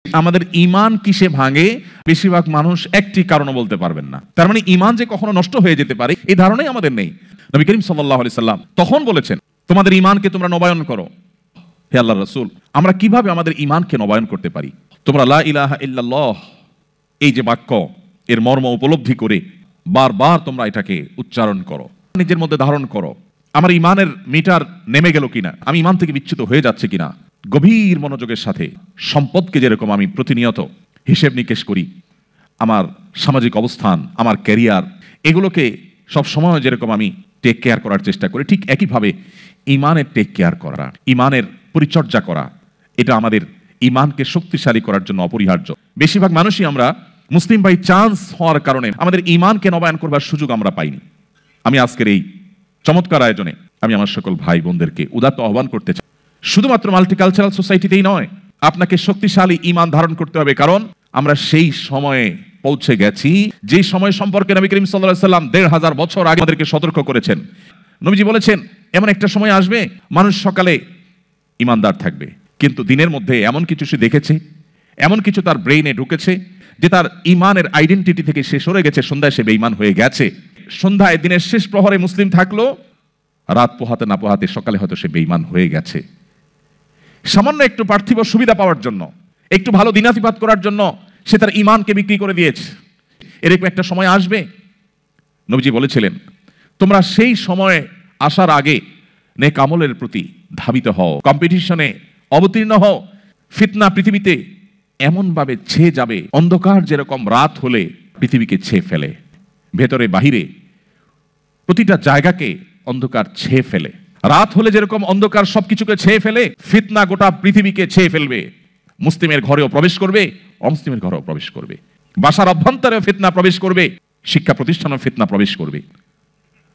আমাদের ঈমান কিসে ভাঙে? বেশিরভাগ মানুষ একটি কারণও বলতে পারবেন না। তার মানে ঈমান যে কখনো নষ্ট হয়ে যেতে পারে এই ধারণাই আমাদের নেই। নবী করিম সাল্লাল্লাহু আলাইহি সাল্লাম তখন বলেছেন, তোমাদের ঈমানকে তোমরা নবায়ন করো। হে আল্লাহর রাসূল, আমরা কিভাবে আমাদের ঈমানকে নবায়ন করতে পারি? তোমরা লা ইলাহা ইল্লাল্লাহ এই যে বাক্য, এর মর্ম উপলব্ধি করে বারবার তোমরা এটাকে উচ্চারণ করো, নিজের মধ্যে ধারণ করো। আমার ঈমানের মিটার নেমে গেল কিনা, আমি ঈমান থেকে বিচ্যুত হয়ে যাচ্ছে কিনা, গভীর মনোযোগের সাথে সম্পদকে যেরকম আমি প্রতিনিয়ত হিসেব নিকেশ করি, আমার সামাজিক অবস্থান, আমার ক্যারিয়ার, এগুলোকে সব সময় যেরকম আমি টেক কেয়ার করার চেষ্টা করি, ঠিক একইভাবে ঈমানের টেক কেয়ার করা, ঈমানের পরিচর্যা করা, এটা আমাদের ঈমানকে শক্তিশালী করার জন্য অপরিহার্য। বেশিরভাগ মানুষই আমরা মুসলিম বাই চান্স হওয়ার কারণে আমাদের ঈমানকে নবায়ন করবার সুযোগ আমরা পাইনি। আমি আজকের এই চমৎকার আয়োজনে আমি আমার সকল ভাই বোনদেরকে উদাত্ত আহ্বান করতে চাই, শুধুমাত্র মাল্টিকালচারাল সোসাইটিতেই নয়, আপনাকে শক্তিশালী ঈমান ধারণ করতে হবে। কারণ আমরা সেই সময়ে পৌঁছে গেছি যে সময় সম্পর্কে নবী করিম সাল্লাল্লাহু আলাইহি সাল্লাম ১৫০০ বছর আগে আমাদেরকে সতর্ক করেছেন। নবীজি বলেছেন, এমন একটা সময় আসবে মানুষ সকালে ঈমানদার থাকবে, কিন্তু দিনের মধ্যে এমন কিছু সে দেখেছে, এমন কিছু তার ব্রেইনে ঢুকেছে যে তার ঈমানের আইডেন্টিটি থেকে সে সরে গেছে, সন্ধ্যায় সে বেঈমান হয়ে গেছে। সন্ধ্যায় দিনের শেষ প্রহরে মুসলিম থাকলো, রাত পোহাতে না পোহাতে সকালে হয়তো সে বেঈমান হয়ে গেছে। সামান্য একটু পার্থিব সুবিধা পাওয়ার জন্য, একটু ভালো দিনাতিপাত করার জন্য সে তার ঈমানকে বিক্রি করে দিয়েছে। এরকম একটা সময় আসবে, নবীজি বলেছিলেন, তোমরা সেই সময়ে আসার আগে নেক আমলের প্রতি ধাবিত হও, কম্পিটিশনে অবতীর্ণ হও। ফিতনা পৃথিবীতে এমনভাবে ছেয়ে যাবে, অন্ধকার যেরকম রাত হলে পৃথিবীকে ছেয়ে ফেলে, ভেতরে বাহিরে প্রতিটা জায়গাকে অন্ধকার ছেয়ে ফেলে, রাত হলে যেরকম অন্ধকার সবকিছুকে ছেয়ে ফেলে, ফিতনা গোটা পৃথিবীকে ছেয়ে ফেলবে। মুসলিমের ঘরেও প্রবেশ করবে, অমুসলিমের ঘরেও প্রবেশ করবে, বাসার অভ্যন্তরেও ফিতনা প্রবেশ করবে, শিক্ষা প্রতিষ্ঠানেও ফিতনা প্রবেশ করবে।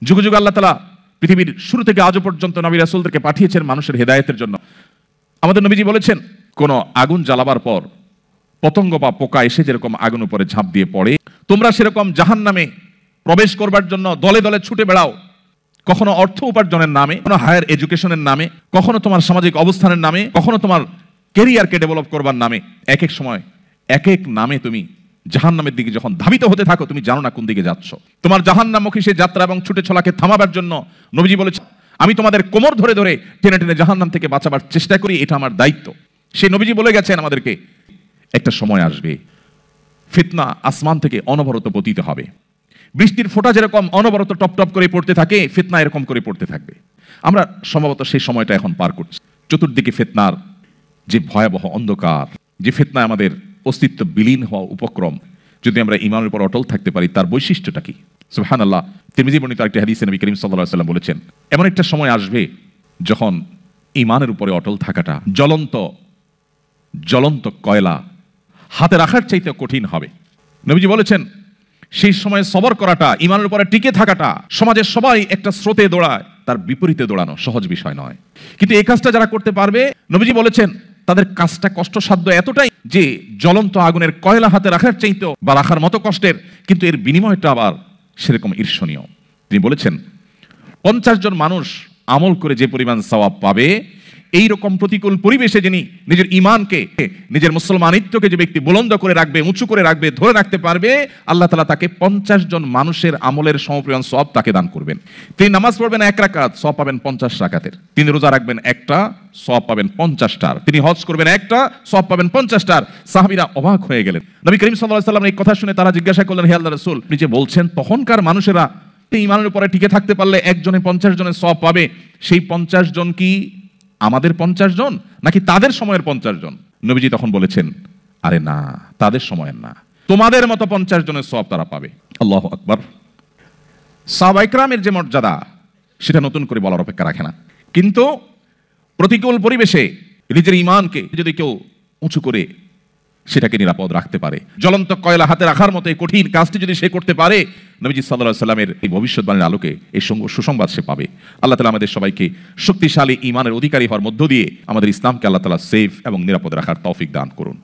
যুগ যুগ আল্লাহ তাআলা পৃথিবীর শুরু থেকে আজও পর্যন্ত নবী রাসূলদেরকে পাঠিয়েছেন মানুষের হেদায়েতের জন্য। আমাদের নবীজি বলেছেন, কোন আগুন জ্বালাবার পর পতঙ্গ বা পোকা এসে যেরকম আগুন উপরে ঝাঁপ দিয়ে পড়ে, তোমরা সেরকম জাহান্নামে প্রবেশ করবার জন্য দলে দলে ছুটে বেড়াও। কখনো অর্থ উপার্জনের নামে, কখনো হায়ার এডুকেশনের নামে, কখনো তোমার সামাজিক অবস্থানের নামে, কখনো তোমার ক্যারিয়ারকে ডেভেলপ করবার নামে, এক এক সময় এক এক নামে তুমি জাহান্নামের দিকে যখন ধাবিত হতে থাকো, তুমি জানো না কোন দিকে যাচ্ছ। তোমার জাহান্নামমুখী সেই যাত্রা এবং ছুটে চলাকে থামাবার জন্য নবীজি বলেছেন, আমি তোমাদের কোমর ধরে ধরে টেনে টেনে জাহান্নাম থেকে বাঁচাবার চেষ্টা করি, এটা আমার দায়িত্ব। সেই নবীজি বলে গেছেন আমাদেরকে, একটা সময় আসবে ফিতনা আসমান থেকে অনবরত পতিত হবে। বৃষ্টির ফোঁটা যেরকম অনবরত টপ টপ করে পড়তে থাকে, ফিতনা এরকম করে পড়তে থাকবে। আমরা সম্ভবত সেই সময়টা এখন পার করছি। চতুর্দিকে ফিতনার যে ভয়াবহ অন্ধকার, যে ফিতনায় আমাদের অস্তিত্ব বিলীন হওয়া উপক্রম, যদি আমরা ঈমানের উপর অটল থাকতে পারি, তার বৈশিষ্ট্যটা কি? সুবহানাল্লাহ। তিরমিজি বর্ণিত আরেকটি হাদিসে নবী করিম সাল্লাল্লাহু আলাইহি সাল্লাম বলেছেন, এমন একটা সময় আসবে যখন ঈমানের উপরে অটল থাকাটা জ্বলন্ত কয়লা হাতে রাখার চাইতে কঠিন হবে। নবীজি বলেছেন, সেই সময় সবর করাটা, ঈমানের উপরে টিকে থাকাটা, সমাজের সবাই একটা স্রোতে দৌড়ায়, তার বিপরীতে দৌড়ানো সহজ বিষয় নয়। কিন্তু এই কাজটা যারা করতে পারবে, নবীজি বলেছেন, তাদের কাজটা কষ্টসাধ্য এতটাই যে জ্বলন্ত আগুনের কয়লা হাতে রাখার চাইতে বা রাখার মতো কষ্টের, কিন্তু এর বিনিময়টা আবার সেরকম ঈর্ষণীয়। তিনি বলেছেন, 50 জন মানুষ আমল করে যে পরিমাণ সওয়াব পাবে, এই রকম প্রতিকূল পরিবেশে যিনি নিজের ঈমানকে, নিজের মুসলমানিত্বকে যে ব্যক্তি বুলন্দ করে রাখবে, উঁচু করে রাখবে, ধরে রাখতে পারবে, আল্লাহ তাআলা তাকে 50 জন মানুষের আমলের সমপরিমাণ সওয়াব তাকে দান করবেন। তিনি নামাজ পড়বেন 1 রাকাত, সওয়াব পাবেন 50 রাকাতের। তিনি রোজা রাখবেন একটা, সওয়াব পাবেন 50টার। তিনি হজ করবেন একটা, সওয়াব পাবেন 50টার। সাহাবীরা অবাক হয়ে গেলেন। নবী করিম সাল্লাল্লাহু আলাইহি সাল্লাম এই কথা শুনে তারা জিজ্ঞাসা করলেন, হে আল্লাহর রাসূল, আপনি যে বলছেন তখনকার মানুষেরা ঈমানের উপরে টিকে থাকতে পারলে একজনে 50 জনের সওয়াব পাবে, সেই 50 জন কি আমাদের 50 জন নাকি তাদের সময়ের 50 জন? নবীজি তখন বলেছেন, আরে না, তাদের সময়ের না, তোমাদের মতো 50 জনের সওয়াব তারা পাবে। আল্লাহু আকবার। সাহাবায়ে কেরামের যে মর্যাদা, সেটা নতুন করে বলার অপেক্ষা রাখে না। কিন্তু প্রতিকূল পরিবেশে নিজের ঈমানকে যদি কেউ উঁচু করে সেটাকে নিরাপদ রাখতে পারে, জ্বলন্ত কয়লা হাতে রাখার মতো এই কঠিন কাজটি যদি সে করতে পারে, নবীজি সাল্লাল্লাহু আলাইহি সাল্লামের এই ভবিষ্যৎবাণীর আলোকে এই সুসংবাদ সে পাবে। আল্লাহ তাআলা আমাদের সবাইকে শক্তিশালী ঈমানের অধিকারী হওয়ার মধ্য দিয়ে আমাদের ইসলামকে আল্লাহ তাআলা সেফ এবং নিরাপদ রাখার তৌফিক দান করুন।